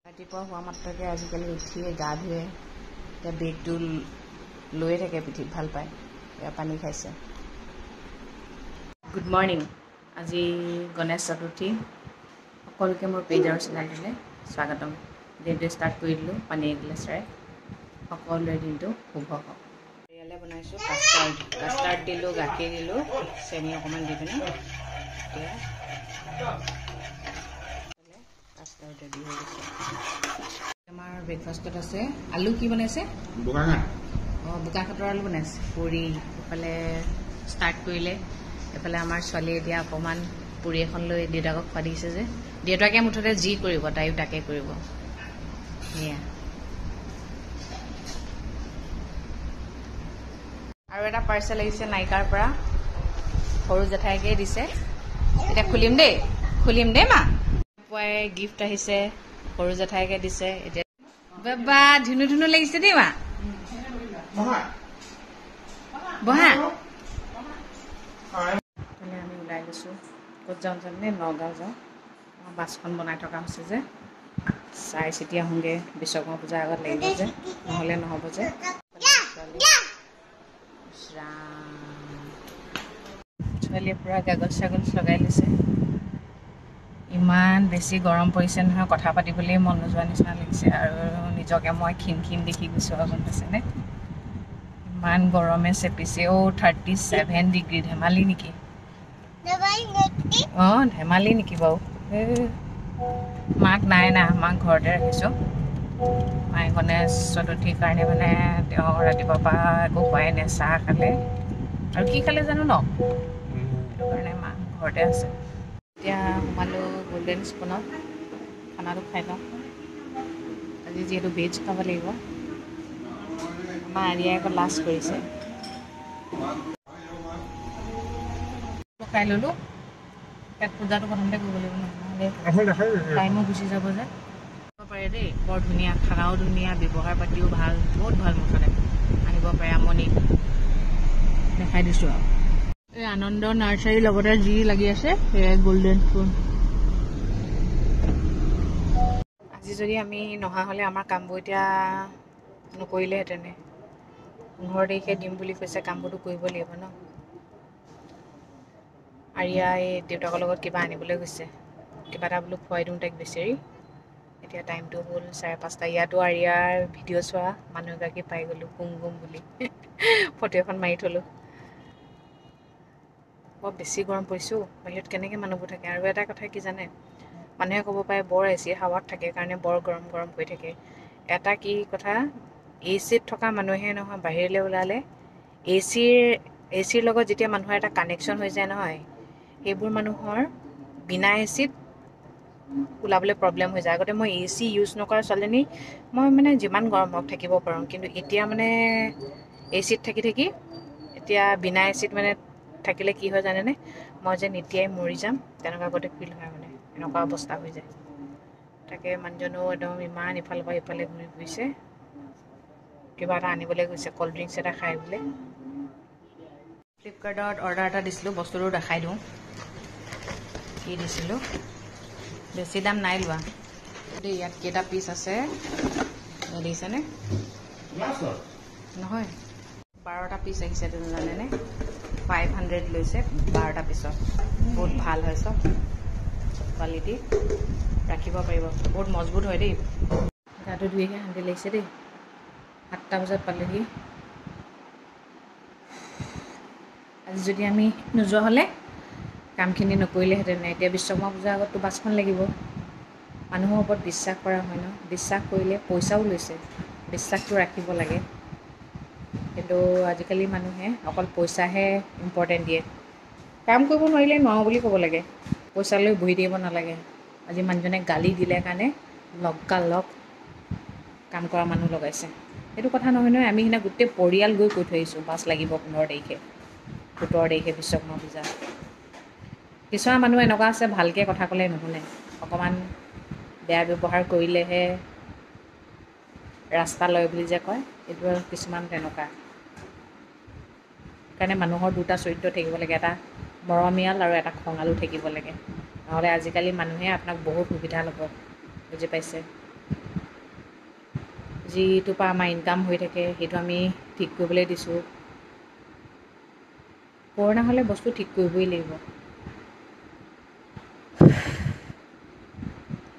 ৰাতিপুৱা হোৱা মাত্ৰকে আজিকালি উঠিয়ে গা ধুৱে, এতিয়া বেগটো লৈয়ে থাকে পিঠিত, ভাল পায়, এয়া পানী খাইছে। Good morning. আজি গণেশ চতুৰ্থী। সকলোকে মোৰ পেজ আৰু চেনেলটোলৈ স্বাগতম। দিনটো ষ্টাৰ্ট কৰি দিলোঁ পানী এগিলাচেৰে। সকলোৰে দিনটো শুভ হওক। ইয়ালৈ বনাইছোঁ কাষ্টাৰ্ড দিলোঁ, গাখীৰ দিলোঁ, চেনি অকণমান দি পিনে। এতিয়া কাষ্টাৰ্ড ৰেডি হৈ গৈছে। আমাৰ ব্ৰেকফাষ্টত আছে আলু, কি বনাইছে? বোকাঘাট। অঁ, বোকাঘাটৰ আলু বনাইছে, পুৰি। এইফালে ষ্টাৰ্ট কৰিলে, এইফালে আমাৰ ছোৱালীয়ে এতিয়া অকণমান পুৰি এখন লৈ দেউতাকক খোৱা দিছে যে, দেউতাকে মুঠতে যি কৰিব তাইও তাকে কৰিব। সেয়া আৰু এটা পাৰ্চেল আহিছে নাইকাৰ পৰা, সৰু জেঠাইকে দিছে। এতিয়া খুলিম দেই মা। পুৱাই গিফ্ট আহিছে, সৰু জেঠাইকে দিছে। এতিয়া বাবা ধুনু লাগিছে দেই মা। বহা। আমি ওলাই গৈছোঁ, ক'ত যাওঁ জানে? নগাঁও যাওঁ। বাছখন বনাই থকা হৈছে যে, চাই চিতি আহোঁগৈ। বিশ্বকৰ্মা পূজাৰ আগত লাগিব যে, নহ'লে নহ'ব যে। ছোৱালীয়ে পূৰা গাগজ চাগজ লগাই লৈছে। ইমান বেছি গৰম পৰিছে নহয়, কথা পাতিবলৈ মন নোযোৱা নিচিনা লাগিছে। আৰু নিজকে মই ক্ষীণ দেখি গৈছোঁ আৰু, গম পাইছেনে? ইমান গৰমে চেপিছে। 37 ডিগ্ৰী, ধেমালি নেকি? অঁ, ধেমালি নেকি বাৰু? মাক নাই না, মাক ঘৰতে ৰাখিছোঁ। মায়ে গণেশ চতুৰ্থীৰ কাৰণে মানে তেওঁ ৰাতিপুৱাৰ পৰা একো খোৱাই নাই, চাহ খালে আৰু কি খালে জানো ন, সেইটো কাৰণে মা ঘৰতে আছে। এতিয়া সোমালোঁ গল্ডেন স্পুনত, খানাটো খাই লওঁ। আজি যিহেতু ভেজ খাব লাগিব। আমাৰ আৰিয়াই আকৌ লাষ্ট কৰিছে। খাই ল'লোঁ। ইয়াত পূজাটো প্ৰথমতে কৰিব লাগিব, নহ'লে টাইমো গুচি যাব যে। পাৰে দেই, বৰ ধুনীয়া, খানাও ধুনীয়া, ব্যৱহাৰ পাতিও ভাল, বহুত ভাল। মুঠতে আহিব পাৰে, আমনি দেখাই দিছোঁ আৰু। এই আনন্দ নাৰ্চাৰীৰ লগতে যি লাগি আছে সেয়াই গল্ডেন স্পুন। আজি যদি আমি নহা হ'লে আমাৰ কামবোৰ এতিয়া নকৰিলেহেঁতেনে। 15 তাৰিখে দিম বুলি কৈছে, কামবোৰতো কৰিব লাগিব ন। আৰিয়া এই দেউতাকৰ লগত কিবা আনিবলৈ গৈছে, কিবা এটা বোলো খুৱাই দিওঁ তাইক বেচেৰি। এতিয়া টাইমটো হ'ল 5:30। ইয়াতো আৰিয়াৰ ভিডিঅ' চোৱা মানুহ এগৰাকী পাই গ'লোঁ, গুম বুলি। ফটো এখন মাৰি থ'লোঁ। বৰ বেছি গৰম পৰিছোঁ, বাহিৰত কেনেকৈ মানুহবোৰ থাকে। আৰু এটা কথা কি জানে, মানুহে ক'ব পাৰে বৰ এচি হাৱাত থাকে কাৰণে বৰ গৰম হৈ থাকে। এটা কি কথা, এচিত থকা মানুহে নহয়, বাহিৰলৈ ওলালে এচিৰ লগত যেতিয়া মানুহৰ এটা কানেকশ্যন হৈ যায় নহয়, সেইবোৰ মানুহৰ বিনা এচিত ওলাবলৈ প্ৰব্লেম হৈ যায়। আগতে মই এচি ইউজ নকৰা ছোৱালীজনী, মই মানে যিমান গৰম হওক থাকিব পাৰোঁ, কিন্তু এতিয়া মানে এচিত থাকি এতিয়া বিনা এচিত মানে থাকিলে কি হয় জানেনে, মই যেন এতিয়াই মৰি যাম তেনেকুৱা আগতে ফিল হয়, মানে এনেকুৱা অৱস্থা হৈ যায়। তাকে মানুহজনো একদম ইমান ইফালৰ পৰা ইফালে ঘূৰি ফুৰিছে, কিবা এটা আনিবলৈ গৈছে, ক'ল্ড ড্ৰিংকছ এটা খাই বোলে। ফ্লিপকাৰ্টত অৰ্ডাৰ এটা দিছিলোঁ, বস্তুটো দেখাই দিওঁ কি দিছিলোঁ। বেছি দাম নাই লোৱা দেই। ইয়াত কেইটা পিচ আছে দেখিছেনে? নহয়, 12টা পিচ আহিছে, তুমি জানেনে? 500 লৈছে 12টা পিছত। বহুত ভাল হয়, চব কোৱালিটি, ৰাখিব পাৰিব। বহুত মজবুত হয় দেই। গাটো ধুইহে শান্তি লাগিছে দেই। 7টা বজাত পালেহি। আজি যদি আমি নোযোৱা হ'লে কামখিনি নকৰিলেহেঁতেন। এতিয়া বিশ্বকৰ্মা পূজাৰ আগততো বাছখন লাগিব। মানুহৰ ওপৰত বিশ্বাস কৰা হয় ন, বিশ্বাস কৰিলে পইচাও লৈছে, বিশ্বাসটো ৰাখিব লাগে। কিন্তু আজিকালি মানুহে অকল পইচাহে ইম্পৰ্টেণ্ট দিয়ে। কাম কৰিব নোৱাৰিলে নোৱাৰোঁ বুলি ক'ব লাগে, পইচা লৈ বহি থাকিব নালাগে। আজি মানুহজনে গালি দিলে কাৰণে লগালগ কাম কৰা মানুহ লগাইছে। সেইটো কথা নহয় নহয়, আমি সিদিনা গোটেই পৰিয়াল গৈ কৈ থৈ আহিছোঁ বাছ লাগিব 15 তাৰিখে, 17 তাৰিখে বিশ্বকৰ্মা পূজা। কিছুমান মানুহ এনেকুৱা আছে, ভালকৈ কথা ক'লে নুশুনে, অকণমান বেয়া ব্যৱহাৰ কৰিলেহে ৰাস্তা লয় বুলি যে কয়, এইটো আৰু কিছুমান তেনেকুৱা। সেইকাৰণে মানুহৰ দুটা চৰিত্ৰ থাকিব লাগে, এটা মৰমীয়াল আৰু এটা খঙালো থাকিব লাগে। নহ'লে আজিকালি মানুহে আপোনাক বহুত সুবিধা ল'ব, বুজি পাইছে? যিটোৰ পৰা আমাৰ ইনকাম হৈ থাকে সেইটো আমি ঠিক কৰিবলৈ দিছোঁ। পুৰণা হ'লে বস্তু ঠিক কৰিবই লাগিব।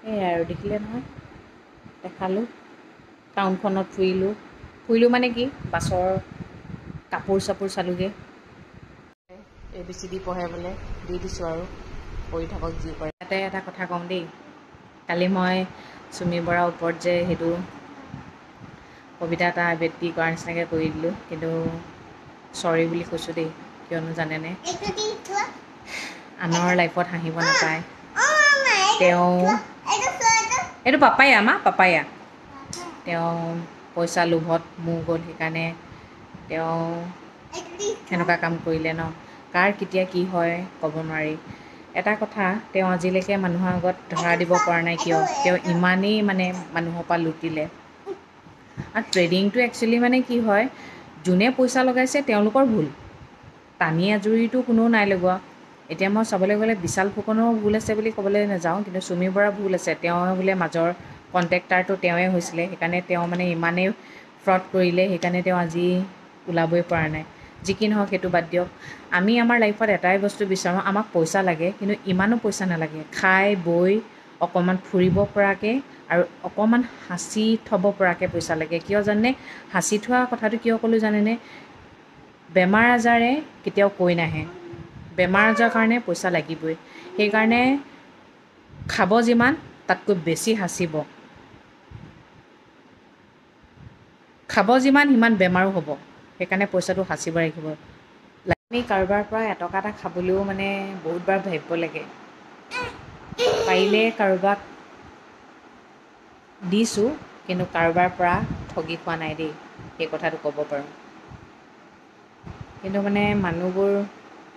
সেয়াই আৰু দেখিলে নহয়, দেখালোঁ, টাউনখনত ফুৰিলোঁ মানে কি বাছৰ কাপোৰ চাপোৰ চালোঁগৈ। ABCD পঢ়ে বোলে, দি দিছোঁ আৰু কৰি থাকক যি কৰে। ইয়াতে এটা কথা কওঁ দেই, কালি মই চুমি বৰাৰ ওপৰত যে সেইটো কবিতা এটা আবৃত্তি কৰাৰ নিচিনাকৈ কৰি দিলোঁ, কিন্তু চৰি বুলি কৈছোঁ দেই। কিয়নো জানেনে, আনৰ লাইফত হাঁহিব নাপায়। তেওঁ এইটো পাপায়া তেওঁ পইচা লোভত মোৰ গ'ল, সেইকাৰণে তেওঁ সেনেকুৱা কাম কৰিলে ন। কাৰ কেতিয়া কি হয় ক'ব নোৱাৰি। এটা কথা, তেওঁ আজিলৈকে মানুহৰ আগত ধৰা দিব পৰা নাই কিয়, তেওঁ ইমানেই মানে মানুহৰ পৰা লুটিলে। আৰু ট্ৰেডিংটো একচুৱেলি মানে কি হয়, যোনে পইচা লগাইছে তেওঁলোকৰ ভুল, টানি আজুৰিটো কোনেও নাই লগোৱা। এতিয়া মই চাবলৈ গ'লে বিশাল ফুকনৰো ভুল আছে বুলি ক'বলৈ নাযাওঁ, কিন্তু চুমি বৰাৰ ভুল আছে। তেওঁ বোলে মাজৰ কণ্ট্ৰেক্টাৰটো তেওঁৱে হৈছিলে, সেইকাৰণে তেওঁ মানে ইমানেই ফ্ৰড কৰিলে, সেইকাৰণে তেওঁ আজি ওলাবই পৰা নাই। যি কি নহওক সেইটো বাদ দিয়ক। আমি আমাৰ লাইফত এটাই বস্তু বিচাৰোঁ, আমাক পইচা লাগে, কিন্তু ইমানো পইচা নালাগে। খাই বৈ অকণমান ফুৰিব পৰাকৈ আৰু অকণমান সাঁচি থ'ব পৰাকৈ পইচা লাগে। কিয় জানেনে, সাঁচি থোৱা কথাটো কিয় ক'লোঁ জানেনে, বেমাৰ আজাৰে কেতিয়াও কৈ নাহে, বেমাৰ আজাৰৰ কাৰণে পইচা লাগিবই। সেইকাৰণে খাব যিমান তাতকৈ বেছি সাঁচিব। খাব যিমান সিমান বেমাৰো হ'ব, সেইকাৰণে পইচাটো সাঁচিব ৰাখিব। আমি কাৰোবাৰ পৰা এটকা এটা খাবলৈও মানে বহুতবাৰ ভাবিব লাগে। পাৰিলে কাৰোবাক দিছোঁ, কিন্তু কাৰোবাৰ পৰা ঠগি খোৱা নাই দেই, সেই কথাটো ক'ব পাৰোঁ। কিন্তু মানে মানুহবোৰ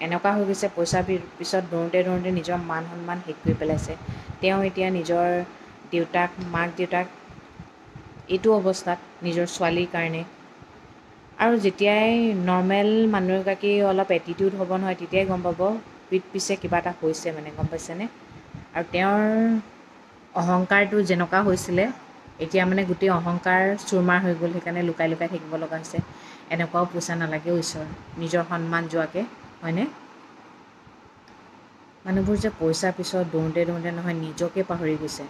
এনেকুৱা হৈ গৈছে, পইচাৰ পিছত দৌৰোঁতে নিজৰ মান সন্মান শেষ কৰি পেলাইছে। তেওঁ এতিয়া নিজৰ মাক দেউতাক এইটো অৱস্থাত নিজৰ ছোৱালীৰ কাৰণে। আৰু যেতিয়াই নৰ্মেল মানুহ এগৰাকী অলপ এটিটিউড হ'ব নহয়, তেতিয়াই গম পাব পিঠ পিছে কিবা এটা হৈছে মানে, গম পাইছেনে। আৰু তেওঁৰ অহংকাৰটো যেনেকুৱা হৈছিলে, এতিয়া মানে গোটেই অহংকাৰ চুৰমাৰ হৈ গ'ল, সেইকাৰণে লুকাই লুকাই থাকিব লগা হৈছে। এনেকুৱাও পইচা নালাগেও ঈশ্বৰ, নিজৰ সন্মান যোৱাকৈ, হয়নে। মানুহবোৰ যে পইচাৰ পিছত দৌৰোঁতে নহয়, নিজকে পাহৰি গৈছে।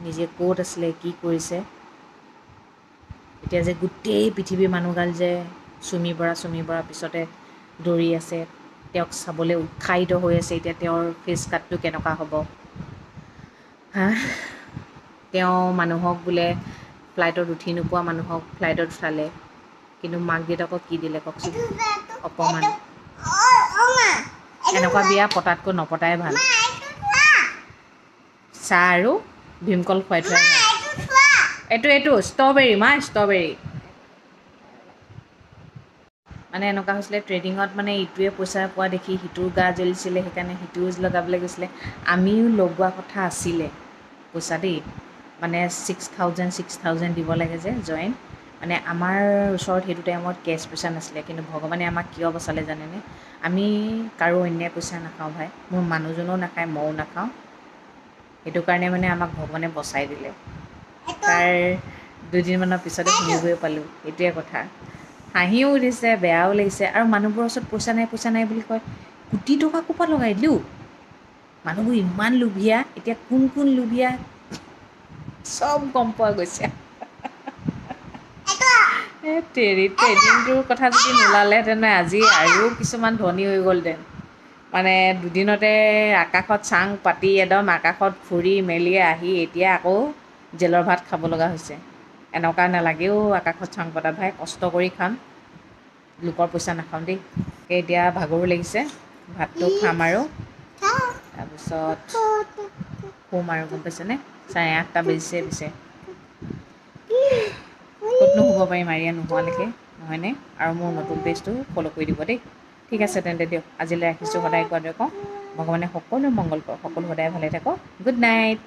নিজে ক'ত আছিলে, কি কৰিছে। এতিয়া যে গোটেই পৃথিৱীৰ মানুহগাল যে চুমি বৰা পিছতে দৌৰি আছে, তেওঁক চাবলৈ উৎসাহিত হৈ আছে। এতিয়া তেওঁৰ ফেচ কাটটো কেনেকুৱা হ'ব। তেওঁ মানুহক বোলে ফ্লাইটত উঠি নোপোৱা মানুহক ফ্লাইটত উঠালে, কিন্তু মাক দেউতাকক কি দিলে কওকচোন, অপমান। এনেকুৱা বিয়া পতাতকৈ নপতাই ভাল। চাহ আৰু ভীমকল খুৱাই থোৱাই ভাল। এইটো ষ্ট্ৰবেৰী ষ্ট্ৰবেৰী। মানে এনেকুৱা হৈছিলে, ট্ৰেডিঙত মানে ইটোৱে পইচা পোৱা দেখি সিটোৰ গা জ্বলিছিলে, সেইকাৰণে সিটোও লগাবলৈ গৈছিলে। আমিও লগোৱা কথা আছিলে পইচা দেই, মানে 6,000 দিব লাগে যে জইন। মানে আমাৰ ওচৰত সেইটো টাইমত কেছ পইচা নাছিলে, কিন্তু ভগৱানে আমাক কিয় বচালে জানেনে। আমি কাৰো অন্যায় পইচা নাখাওঁ ভাই, মোৰ মানুহজনেও নাখায়, ময়ো নাখাওঁ। সেইটো কাৰণে মানে আমাক ভগৱানে বচাই দিলে। তাৰ দুদিনমানৰ পিছতে শুনিবই পালোঁ, এইটোৱে কথা। হাঁহিও উঠিছে, বেয়াও লাগিছে। আৰু মানুহবোৰৰ ওচৰত পইচা নাই বুলি কয়, কোটি টকা ক'ৰ পৰা লগাই দিলোঁ। মানুহবোৰ ইমান লোভীয়া, এতিয়া কোন লোভীয়া চব গম পোৱা গৈছে। ট্ৰেডিংটোৰ কথা যদি নোলালেহেঁতেন, আজি আৰু কিছুমান ধনী হৈ গ'লহেঁতেন। মানে দুদিনতে আকাশত চাং পাতি একদম আকাশত ফুৰি মেলি আহি এতিয়া আকৌ জেলৰ ভাত খাব লগা হৈছে। এনেকুৱা নালাগেও আকাশত চাং পতা ভাই, কষ্ট কৰি খাম, লোকৰ পইচা নাখাওঁ দেই। এতিয়া ভাগৰো লাগিছে, ভাতটো খাম আৰু তাৰপিছত শুম আৰু, গম পাইছেনে। 8:30 বাজিছে পিছে। ক'তনো শুব পাৰিম আৰিয়া নোহোৱালৈকে, নহয়নে। আৰু মোৰ নতুন পেজটো ফ'ল' কৰি দিব দেই। ঠিক আছে তেন্তে দিয়ক, আজিলৈ ৰাখিছোঁ। সদায় কোৱা দৰে কওঁ, ভগৱানে সকলো মংগল কৰক, সকলো সদায় ভালে থাকক। Good night.